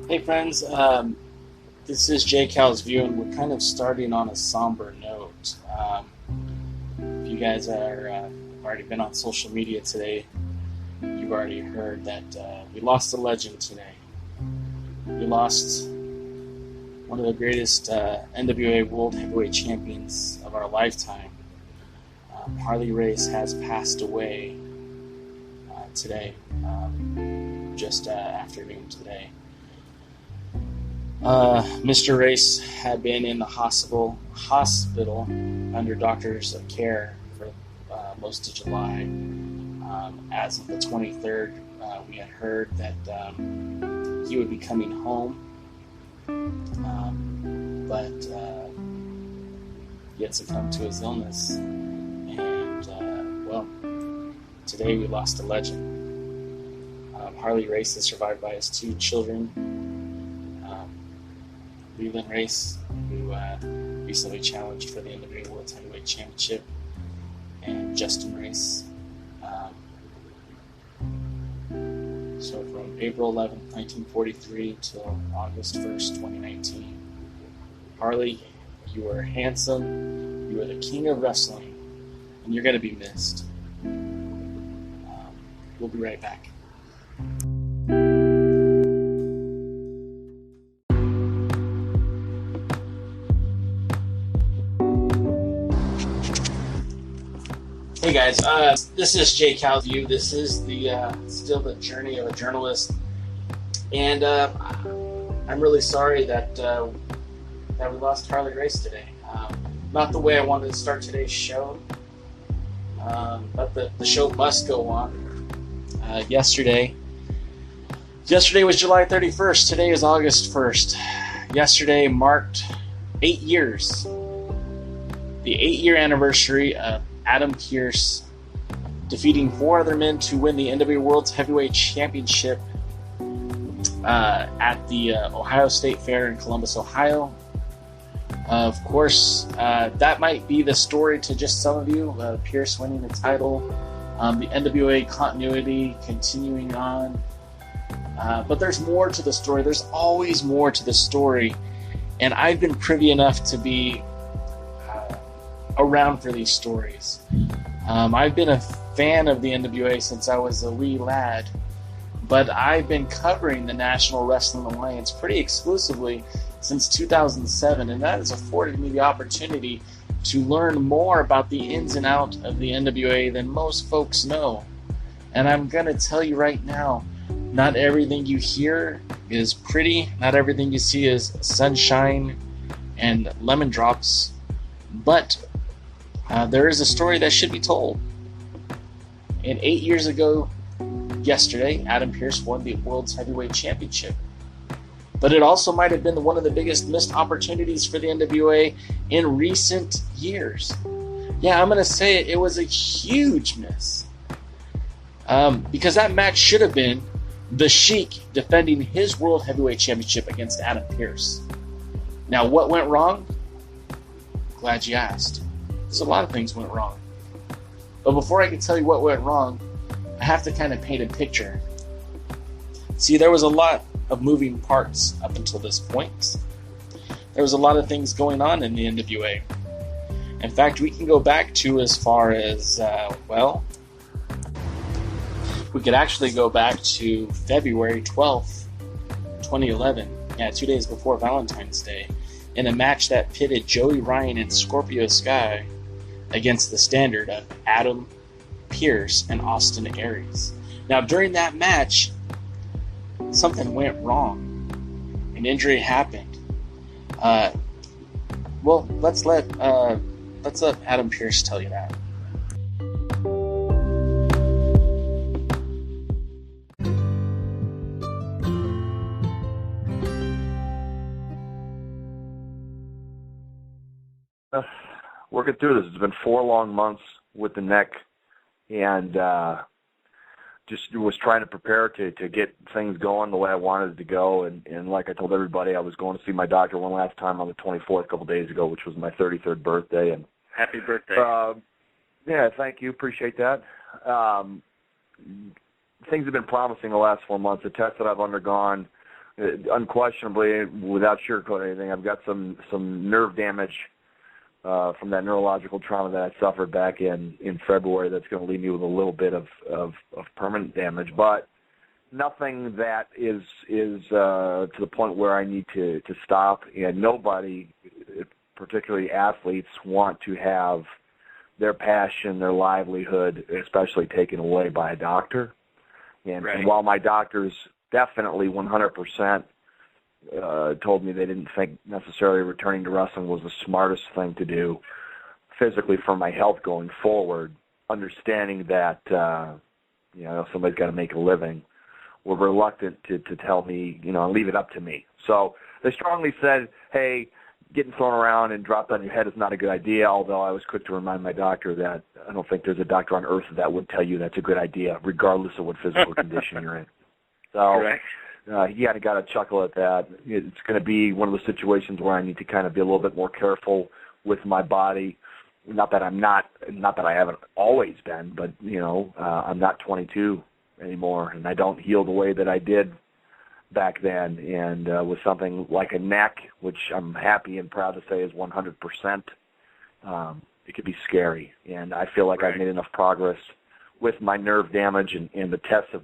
Hey friends, this is Jay Cal's View, and we're kind of starting on a somber note. If you guys have already been on social media today, you've already heard that we lost a legend today. We lost one of the greatest NWA World Heavyweight Champions of our lifetime. Harley Race has passed away today, just afternoon today. Mr. Race had been in the hospital under doctors of care for most of July. As of the 23rd, we had heard that he would be coming home, but he had succumbed to his illness, and today we lost a legend. Harley Race is survived by his two children, Leland Race, who recently challenged for the NWA World Heavyweight Championship, and Justin Race. So from April 11th, 1943 till August 1st, 2019. Harley, you were handsome, you were the king of wrestling, and you're going to be missed. We'll be right back. Hey guys, this is Jay Cal's View. This is the still the journey of a journalist, and I'm really sorry that we lost Harley Race today. Not the way I wanted to start today's show, but the show must go on. Yesterday was July 31st. Today is August 1st. Yesterday marked 8 years, the 8-year anniversary of Adam Pearce defeating 4 other men to win the NWA World Heavyweight Championship at the Ohio State Fair in Columbus, Ohio. Of course, that might be the story to just some of you. Pearce winning the title, the NWA continuity continuing on. But there's more to the story. There's always more to the story. And I've been privy enough to be around for these stories. I've been a fan of the NWA since I was a wee lad, but I've been covering the National Wrestling Alliance pretty exclusively since 2007, and that has afforded me the opportunity to learn more about the ins and outs of the NWA than most folks know. And I'm going to tell you right now, not everything you hear is pretty, not everything you see is sunshine and lemon drops, but there is a story that should be told. And 8 years ago, yesterday, Adam Pearce won the World's Heavyweight Championship. But it also might have been one of the biggest missed opportunities for the NWA in recent years. Yeah, I'm going to say it. It was a huge miss. Because that match should have been the Sheik defending his World Heavyweight Championship against Adam Pearce. Now, what went wrong? Glad you asked. There's a lot of things went wrong. But before I can tell you what went wrong, I have to kind of paint a picture. See, there was a lot of moving parts up until this point. There was a lot of things going on in the NWA. In fact, we can go back to as far as, we could actually go back to February 12th, 2011, 2 days before Valentine's Day, in a match that pitted Joey Ryan and Scorpio Sky against the standard of Adam Pearce and Austin Aries. Now, during that match, something went wrong. An injury happened. Let's let Adam Pearce tell you that. Working through this. It's been 4 long months with the neck, and just was trying to prepare to get things going the way I wanted it to go. And like I told everybody, I was going to see my doctor one last time on the 24th, a couple days ago, which was my 33rd birthday. And happy birthday. Yeah, thank you. Appreciate that. Things have been promising the last 4 months. The tests that I've undergone Unquestionably, without sugarcoating anything, I've got some nerve damage from that neurological trauma that I suffered back in February that's going to leave me with a little bit of permanent damage, but nothing that is to the point where I need to stop. And nobody, particularly athletes, want to have their passion, their livelihood, especially taken away by a doctor. And, right. And while my doctors definitely 100% told me they didn't think necessarily returning to wrestling was the smartest thing to do physically for my health going forward, understanding that somebody's got to make a living, were reluctant to tell me, and leave it up to me. So they strongly said, hey, getting thrown around and dropped on your head is not a good idea, although I was quick to remind my doctor that I don't think there's a doctor on earth that would tell you that's a good idea, regardless of what physical condition you're in. So he kind of got a chuckle at that. It's going to be one of those situations where I need to kind of be a little bit more careful with my body. Not that I haven't always been, but, I'm not 22 anymore, and I don't heal the way that I did back then. And with something like a neck, which I'm happy and proud to say is 100%, it could be scary. And I feel like I've made enough progress with my nerve damage, and the tests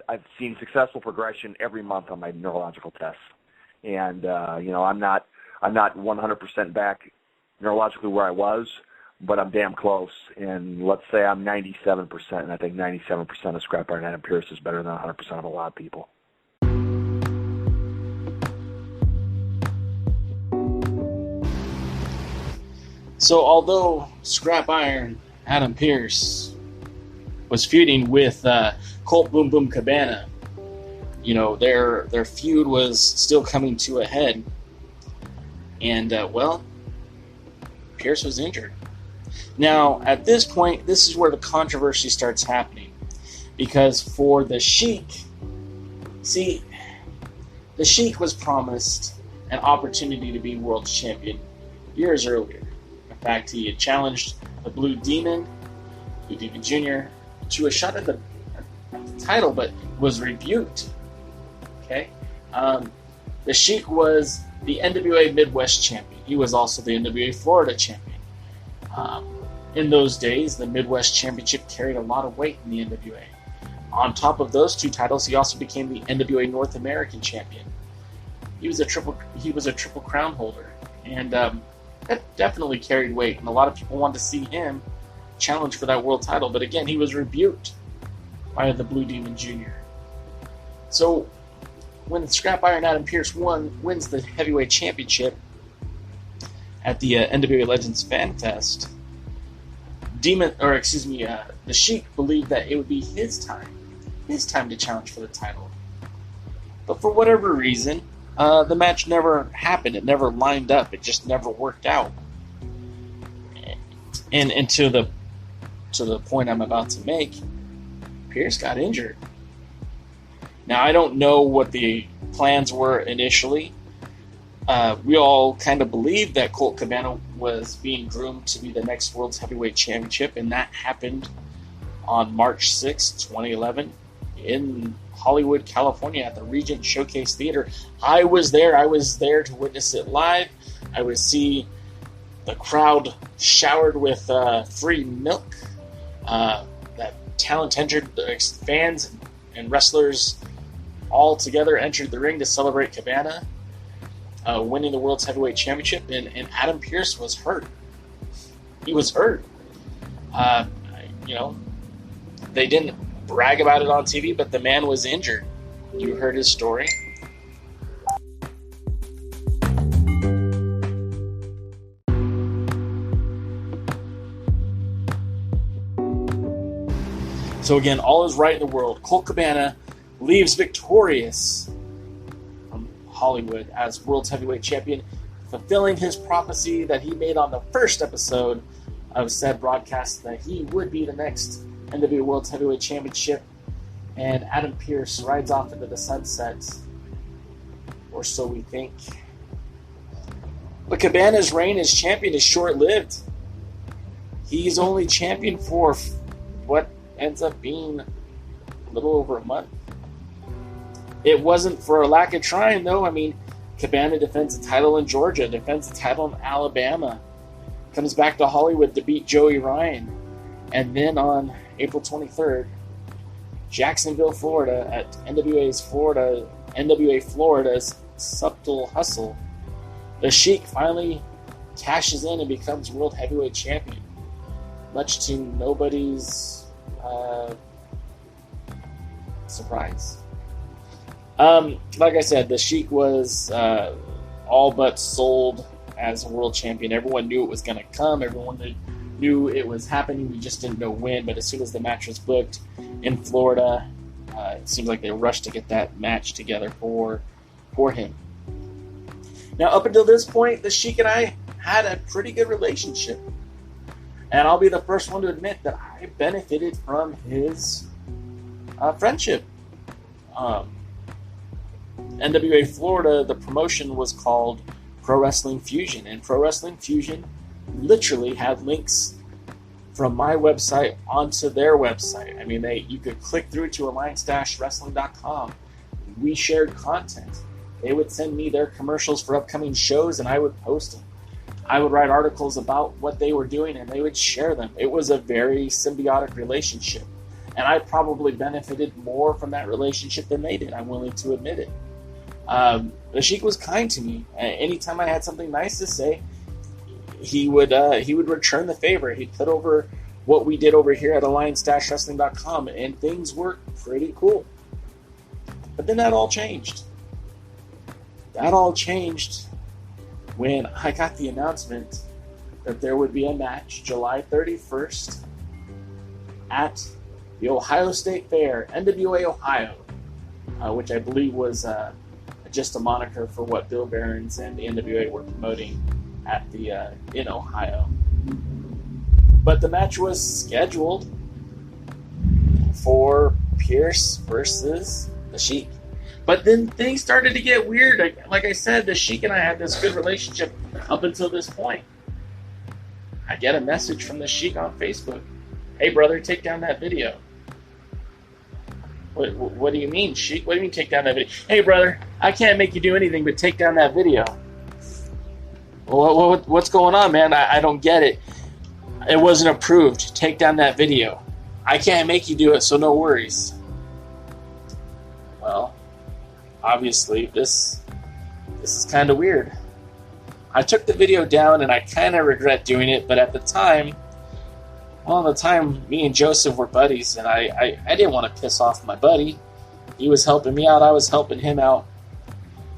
I've seen successful progression every month on my neurological tests. And, I'm not 100% back neurologically where I was, but I'm damn close. And let's say I'm 97%, and I think 97% of Scrap Iron Adam Pearce is better than 100% of a lot of people. So although Scrap Iron Adam Pearce was feuding with Colt Boom Boom Cabana, their feud was still coming to a head. And, Pearce was injured. Now, at this point, this is where the controversy starts happening. Because for the Sheik, the Sheik was promised an opportunity to be world champion years earlier. In fact, he had challenged the Blue Demon Jr., to a shot at the title, but was rebuked. Okay? The Sheik was the NWA Midwest champion. He was also the NWA Florida champion. In those days, the Midwest Championship carried a lot of weight in the NWA. On top of those two titles, he also became the NWA North American champion. He was a triple crown holder, and that definitely carried weight. And a lot of people wanted to see him challenge for that world title, but again, he was rebuked by the Blue Demon Jr. So when Scrap Iron Adam Pearce wins the heavyweight championship at the NWA Legends Fan Fest, the Sheik believed that it would be his time to challenge for the title. But for whatever reason, the match never happened. It never lined up. It just never worked out. And to the point I'm about to make, Pearce got injured. Now, I don't know what the plans were initially. We all kind of believed that Colt Cabana was being groomed to be the next World's Heavyweight Championship, and that happened on March 6, 2011, in Hollywood, California, at the Regent Showcase Theater. I was there to witness it live. I would see the crowd showered with free milk. That talent entered, fans and wrestlers all together entered the ring to celebrate Cabana winning the World's Heavyweight Championship, and Adam Pearce was hurt. He was hurt. They didn't brag about it on TV, but the man was injured. You heard his story. So again, all is right in the world. Colt Cabana leaves victorious from Hollywood as World's Heavyweight Champion, fulfilling his prophecy that he made on the first episode of said broadcast that he would be the next NWA World's Heavyweight Championship. And Adam Pearce rides off into the sunset, or so we think. But Cabana's reign as champion is short-lived. He's only champion for what ends up being a little over a month. It wasn't for a lack of trying, though. I mean, Cabana defends a title in Georgia, defends a title in Alabama, comes back to Hollywood to beat Joey Ryan. And then on April 23rd, Jacksonville, Florida, at NWA Florida's Subtle Hustle, the Sheik finally cashes in and becomes World Heavyweight Champion, much to nobody's surprise. Like I said, the Sheik was all but sold as a world champion. Everyone knew it was going to come. Everyone knew it was happening. We just didn't know when. But as soon as the match was booked in Florida, it seems like they rushed to get that match together for him. Now, up until this point, the Sheik and I had a pretty good relationship. And I'll be the first one to admit that I benefited from his friendship. NWA Florida, the promotion was called Pro Wrestling Fusion, and Pro Wrestling Fusion literally had links from my website onto their website. I mean, you could click through to alliance-wrestling.com. We shared content. They would send me their commercials for upcoming shows, and I would post them. I would write articles about what they were doing, and they would share them. It was a very symbiotic relationship, and I probably benefited more from that relationship than they did. I'm willing to admit it. The Sheik was kind to me. Anytime I had something nice to say, he would return the favor. He'd put over what we did over here at alliance-wrestling.com, and things were pretty cool. But then that all changed. That all changed when I got the announcement that there would be a match July 31st at the Ohio State Fair, NWA Ohio, which I believe was just a moniker for what Bill Behrens and the NWA were promoting at the in Ohio. But the match was scheduled for Pearce versus the Sheik. But then things started to get weird. Like I said, the Sheik and I had this good relationship up until this point. I get a message from the Sheik on Facebook. Hey, brother, take down that video. What do you mean, Sheik? What do you mean take down that video? Hey, brother, I can't make you do anything but take down that video. What's going on, man? I don't get it. It wasn't approved. Take down that video. I can't make you do it, so no worries. Well, obviously, this is kind of weird. I took the video down, and I kind of regret doing it, but at the time, me and Joseph were buddies, and I didn't want to piss off my buddy. He was helping me out, I was helping him out.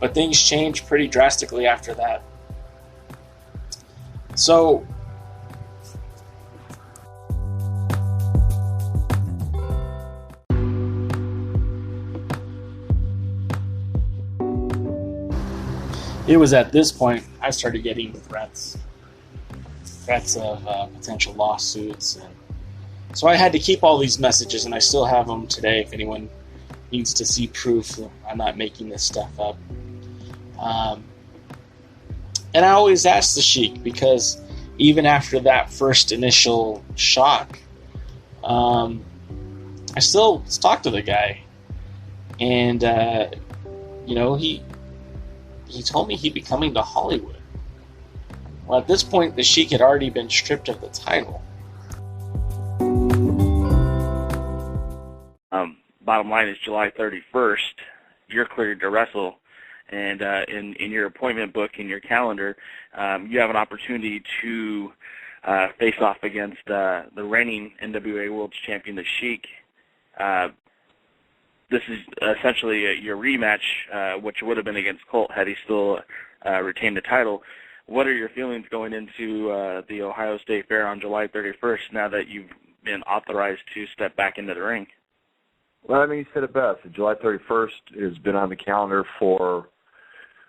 But things changed pretty drastically after that. So, it was at this point I started getting threats of potential lawsuits, and so I had to keep all these messages, and I still have them today if anyone needs to see proof that I'm not making this stuff up. And I always ask the Sheik, because even after that first initial shock, I still talk to the guy, and he told me he'd be coming to Hollywood. Well, at this point, the Sheik had already been stripped of the title. Bottom line is July 31st, you're cleared to wrestle, and in your appointment book, in your calendar, you have an opportunity to face off against the reigning NWA World Champion, the Sheik. This is essentially your rematch, which would have been against Colt had he still retained the title. What are your feelings going into the Ohio State Fair on July 31st now that you've been authorized to step back into the ring? Well, I mean, you said it best. July 31st has been on the calendar for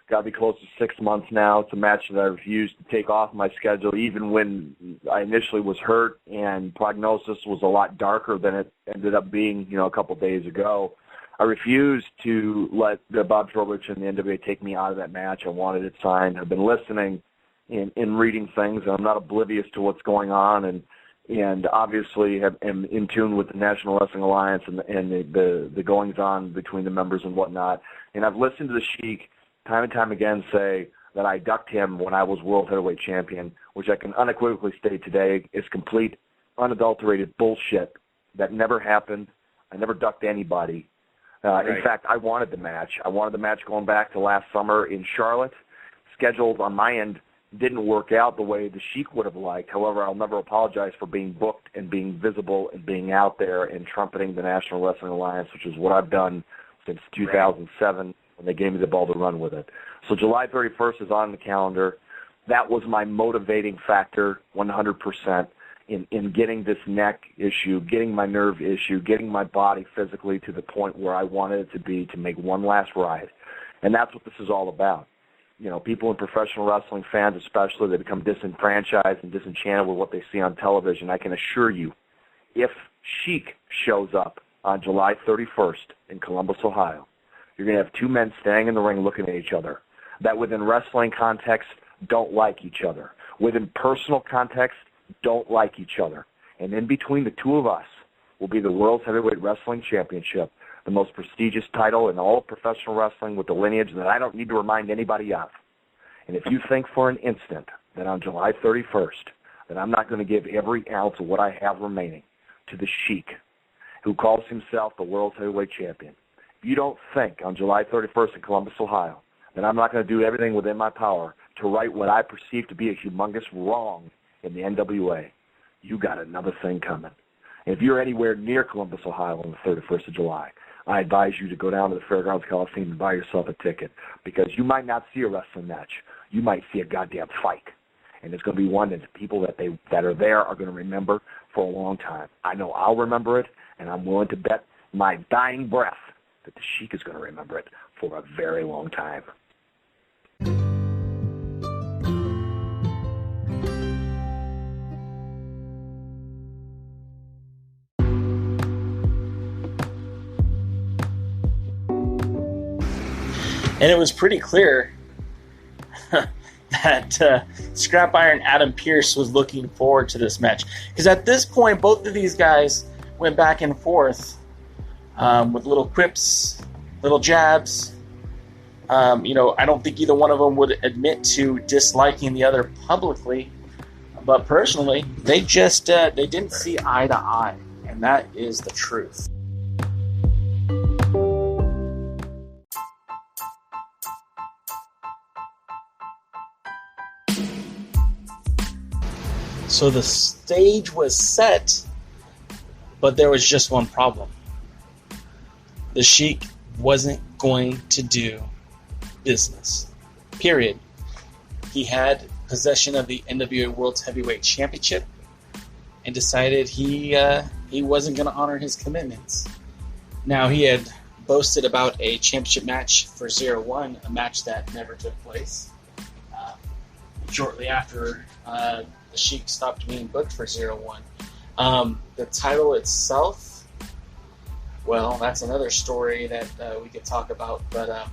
got to be close to 6 months now. It's a match that I refused to take off my schedule, even when I initially was hurt and prognosis was a lot darker than it ended up being, a couple days ago. I refused to let Bob Trowbridge and the NWA take me out of that match. I wanted it signed. I've been listening and reading things, and I'm not oblivious to what's going on. And and obviously am in tune with the National Wrestling Alliance and the goings-on between the members and whatnot. And I've listened to the Sheik time and time again say that I ducked him when I was World Heavyweight Champion, which I can unequivocally state today is complete, unadulterated bullshit. That never happened. I never ducked anybody. Right. In fact, I wanted the match. I wanted the match going back to last summer in Charlotte. Scheduled on my end didn't work out the way the Sheik would have liked. However, I'll never apologize for being booked and being visible and being out there and trumpeting the National Wrestling Alliance, which is what I've done since 2007 when they gave me the ball to run with it. So July 31st is on the calendar. That was my motivating factor 100% in getting this neck issue, getting my nerve issue, getting my body physically to the point where I wanted it to be to make one last ride. And that's what this is all about. You know, people in professional wrestling, fans especially, they become disenfranchised and disenchanted with what they see on television. I can assure you, if Sheik shows up on July 31st in Columbus, Ohio, you're going to have two men standing in the ring looking at each other that within wrestling context don't like each other. Within personal context, don't like each other. And in between the two of us will be the World Heavyweight Wrestling Championship, the most prestigious title in all of professional wrestling with the lineage that I don't need to remind anybody of. And if you think for an instant that on July 31st that I'm not going to give every ounce of what I have remaining to the Sheik, who calls himself the World Heavyweight Champion, if you don't think on July 31st in Columbus, Ohio, that I'm not going to do everything within my power to right what I perceive to be a humongous wrong in the NWA, you got another thing coming. And if you're anywhere near Columbus, Ohio on the 31st of July, I advise you to go down to the Fairgrounds Coliseum and buy yourself a ticket, because you might not see a wrestling match. You might see a goddamn fight. And it's going to be one that the people that are there are going to remember for a long time. I know I'll remember it, and I'm willing to bet my dying breath that the Sheik is going to remember it for a very long time. And it was pretty clear that Scrap Iron Adam Pearce was looking forward to this match. Because at this point, both of these guys went back and forth with little quips, little jabs. I don't think either one of them would admit to disliking the other publicly. But personally, they just they didn't see eye to eye. And that is the truth. So the stage was set, but there was just one problem. The Sheik wasn't going to do business. Period. He had possession of the NWA World Heavyweight Championship and decided he wasn't going to honor his commitments. Now, he had boasted about a championship match for 0-1, a match that never took place. Shortly after the Sheik stopped being booked for 0-1. The title itself, well, that's another story that we could talk about, but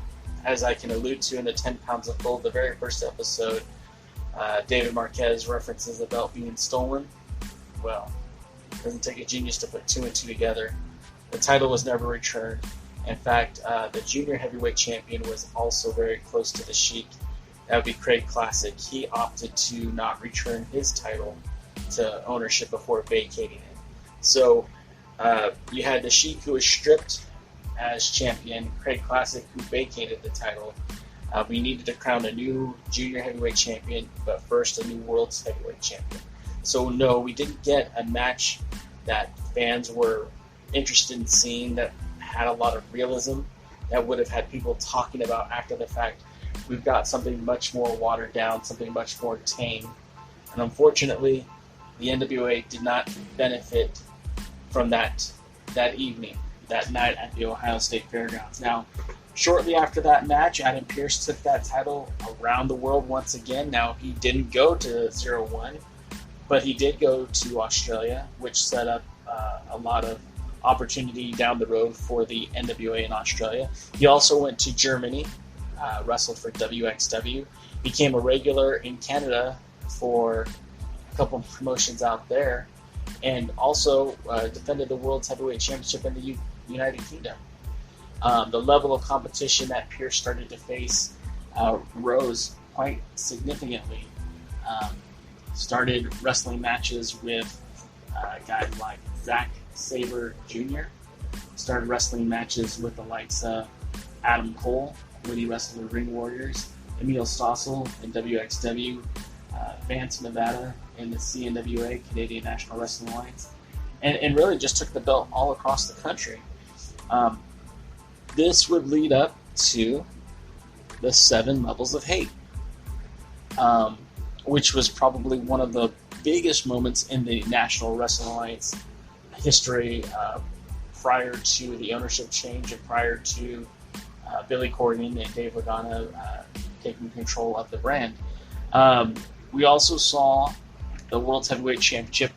as I can allude to in the 10 Pounds of Gold, the very first episode, David Marquez references the belt being stolen. Well, it doesn't take a genius to put two and two together. The title was never returned. In fact, the junior heavyweight champion was also very close to the Sheik. That would be Craig Classic. He opted to not return his title to ownership before vacating it. So you had the Sheik, who was stripped as champion, Craig Classic, who vacated the title. We needed to crown a new junior heavyweight champion, but first a new world heavyweight champion. So no, we didn't get a match that fans were interested in seeing, that had a lot of realism, that would have had people talking about after the fact. We've got something much more watered down, something much more tame. And unfortunately, the NWA did not benefit from that evening, that night at the Ohio State Fairgrounds. Now, shortly after that match, Adam Pearce took that title around the world once again. Now, he didn't go to 0-1, but he did go to Australia, which set up a lot of opportunity down the road for the NWA in Australia. He also went to Germany, wrestled for WXW, became a regular in Canada for a couple of promotions out there, and also defended the World's Heavyweight Championship in the United Kingdom. The level of competition that Pearce started to face rose quite significantly. Started wrestling matches with guys like Zack Sabre Jr., started wrestling matches with the likes of Adam Cole when he wrestled the Ring Warriors, Emil Stossel in WXW, Vance Nevada in the CNWA, Canadian National Wrestling Alliance, and really just took the belt all across the country. This would lead up to the 7 Levels of Hate, which was probably one of the biggest moments in the National Wrestling Alliance history prior to the ownership change and prior to Billy Corgan and Dave Lagana taking control of the brand. We also saw the World's Heavyweight Championship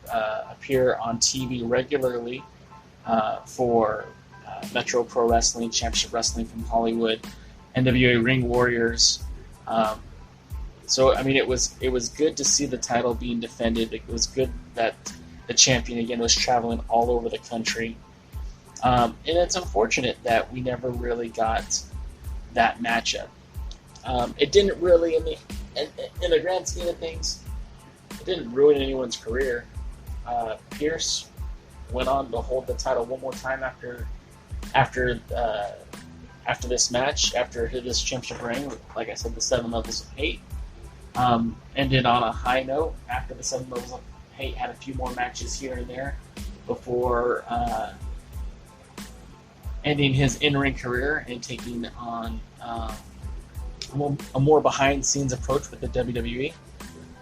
appear on TV regularly for Metro Pro Wrestling, Championship Wrestling from Hollywood, NWA Ring Warriors. So I mean, it was good to see the title being defended. It was good that the champion again was traveling all over the country. And it's unfortunate that we never really got that matchup. It didn't really, in the grand scheme of things, it didn't ruin anyone's career. Pearce went on to hold the title one more time after this match, after this championship reign. Like I said, the 7 Levels of Hate. Ended on a high note after the 7 Levels of Hate, had a few more matches here and there before ending his in-ring career and taking on a more behind-the-scenes approach with the WWE.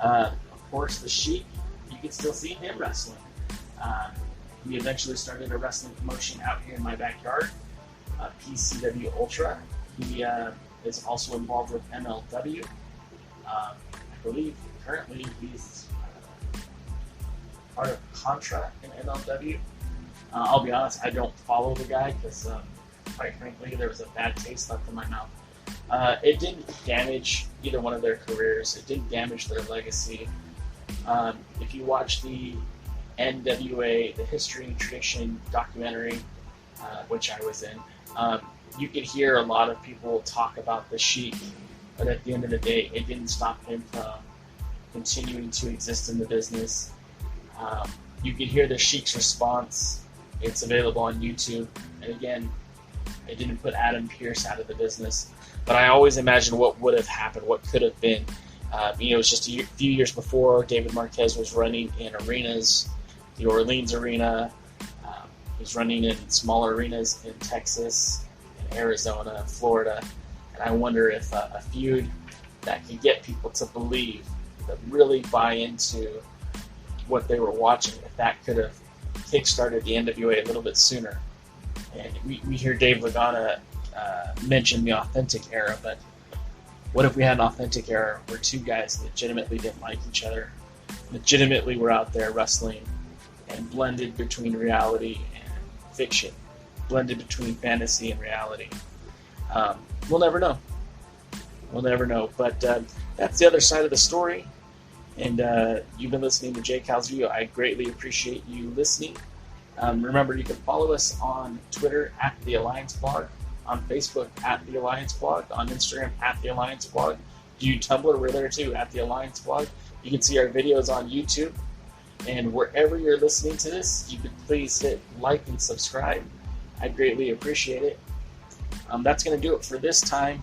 Of course, the Sheik, you can still see him wrestling. He eventually started a wrestling promotion out here in my backyard, PCW Ultra. He is also involved with MLW. I believe currently he's part of Contra in MLW. I'll be honest, I don't follow the guy because, quite frankly, there was a bad taste left in my mouth. It didn't damage either one of their careers. It didn't damage their legacy. If you watch the NWA, the History and Tradition documentary, which I was in, you could hear a lot of people talk about the Sheik, but at the end of the day, it didn't stop him from continuing to exist in the business. You could hear the Sheik's response. It's available on YouTube. And again, it didn't put Adam Pearce out of the business. But I always imagine what would have happened, what could have been. It was just a few years before David Marquez was running in arenas, the Orleans Arena. He was running in smaller arenas in Texas, in Arizona, Florida. And I wonder if a feud that could get people to believe, to really buy into what they were watching, if that could have kickstarted the NWA a little bit sooner. And we hear Dave Lagana mention the authentic era, but what if we had an authentic era where two guys legitimately didn't like each other, legitimately were out there wrestling and blended between reality and fiction, blended between fantasy and reality? We'll never know. We'll never know. But that's the other side of the story. And you've been listening to Jay Cal's View. I greatly appreciate you listening. Remember, you can follow us on Twitter at The Alliance Blog, on Facebook at The Alliance Blog, on Instagram at The Alliance Blog. Do Tumblr, we're there too, at The Alliance Blog. You can see our videos on YouTube. And wherever you're listening to this, you could please hit like and subscribe. I greatly appreciate it. That's going to do it for this time.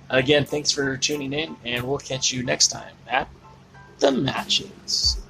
Again, thanks for tuning in, and we'll catch you next time at the matches.